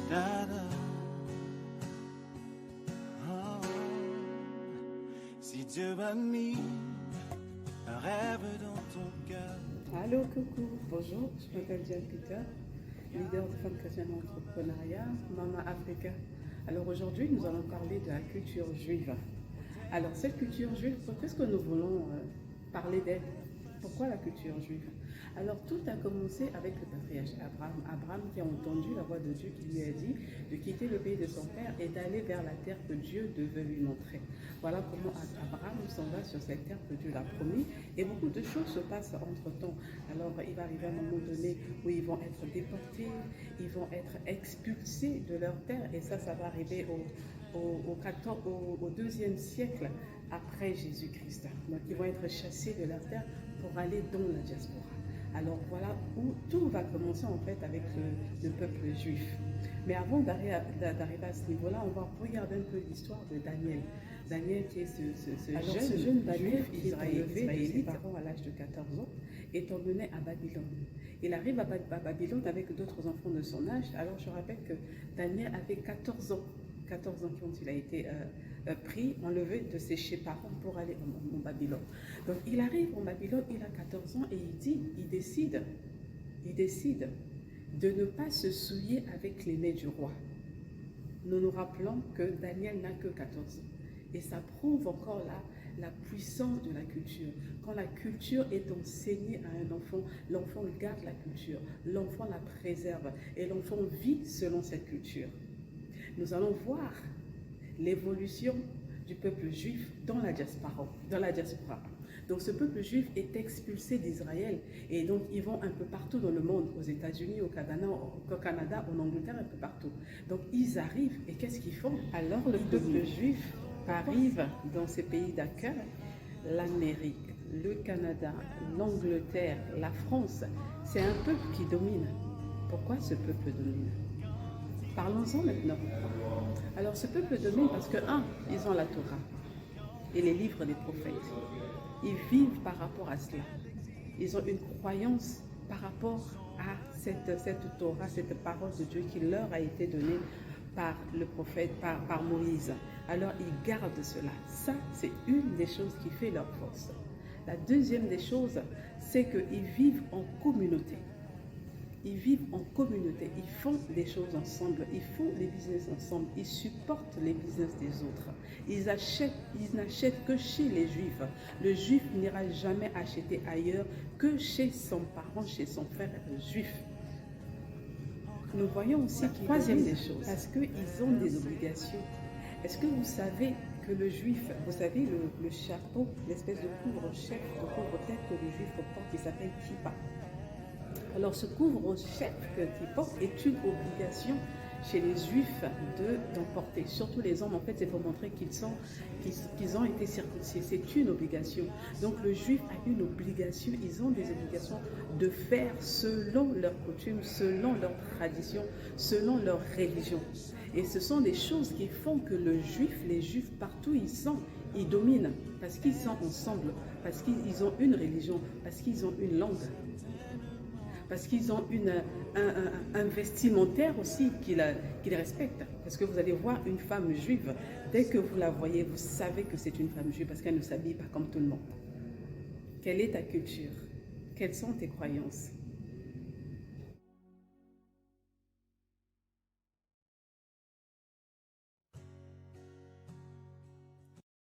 Nada. Oh. Si Dieu m'a mis un rêve dans ton cœur. Allô, coucou, bonjour, je m'appelle Diane Peter, leader de Femmes Chrétiennes en Entrepreneuriat, Mama Africa. Alors aujourd'hui, nous allons parler de la culture juive. Alors cette culture juive, qu'est-ce que nous voulons parler d'elle? Pourquoi la culture juive? Alors tout a commencé avec le patriarche Abraham. Abraham qui a entendu la voix de Dieu qui lui a dit de quitter le pays de son père et d'aller vers la terre que Dieu devait lui montrer. Voilà comment Abraham s'en va sur cette terre que Dieu l'a promis. Et beaucoup de choses se passent entre-temps. Alors il va arriver un moment donné où ils vont être déportés, ils vont être expulsés de leur terre. Et ça va arriver au 2e siècle après Jésus-Christ. Donc ils vont être chassés de leur terre pour aller dans la diaspora. Alors voilà où tout va commencer en fait avec le peuple juif. Mais avant d'arriver à ce niveau-là, on va regarder un peu l'histoire de Daniel. Daniel qui est ce jeune Daniel israélite à l'âge de 14 ans est emmené à Babylone. Il arrive à Babylone avec d'autres enfants de son âge. Alors je rappelle que Daniel avait 14 ans. 14 ans quand il a été pris, enlevé de ses chez parents pour aller en Babylone. Donc il arrive en Babylone, il a 14 ans et il décide de ne pas se souiller avec l'aîné du roi. Nous nous rappelons que Daniel n'a que 14 ans. Et ça prouve encore là la puissance de la culture. Quand la culture est enseignée à un enfant, l'enfant garde la culture, l'enfant la préserve et l'enfant vit selon cette culture. Nous allons voir l'évolution du peuple juif dans la diaspora. Donc ce peuple juif est expulsé d'Israël et donc ils vont un peu partout dans le monde, aux États-Unis, au Canada, en Angleterre, un peu partout. Donc ils arrivent et qu'est-ce qu'ils font? Alors le peuple juif arrive dans ces pays d'accueil, l'Amérique, le Canada, l'Angleterre, la France. C'est un peuple qui domine. Pourquoi ce peuple domine? Parlons-en maintenant. Alors ce peuple domine parce que, ils ont la Torah et les livres des prophètes. Ils vivent par rapport à cela. Ils ont une croyance par rapport à cette Torah, cette parole de Dieu qui leur a été donnée par le prophète, par Moïse. Alors ils gardent cela. Ça, c'est une des choses qui fait leur force. La deuxième des choses, c'est qu'ils vivent en communauté. Ils vivent en communauté, ils font des choses ensemble, ils font des business ensemble, ils supportent les business des autres. Ils n'achètent que chez les Juifs. Le Juif n'ira jamais acheter ailleurs que chez son parent, chez son frère juif. Nous voyons aussi la troisième des choses, parce qu'ils ont des obligations. Est-ce que vous savez que le Juif, vous savez le chapeau, l'espèce de couvre-chef, de couvre-tête que le Juif porte, qui s'appelle kippa. Alors ce couvre-chef qu'il porte est une obligation chez les Juifs d'en porter. Surtout les hommes, en fait, c'est pour montrer qu'ils ont été circoncis. C'est une obligation. Donc le Juif a une obligation, ils ont des obligations de faire selon leurs coutumes, selon leurs traditions, selon leur religion. Et ce sont des choses qui font que les Juifs partout ils dominent, parce qu'ils sont ensemble, parce qu'ils ont une religion, parce qu'ils ont une langue. Parce qu'ils ont un vestimentaire aussi qu'ils respectent. Parce que vous allez voir une femme juive, dès que vous la voyez, vous savez que c'est une femme juive parce qu'elle ne s'habille pas comme tout le monde. Quelle est ta culture? Quelles sont tes croyances?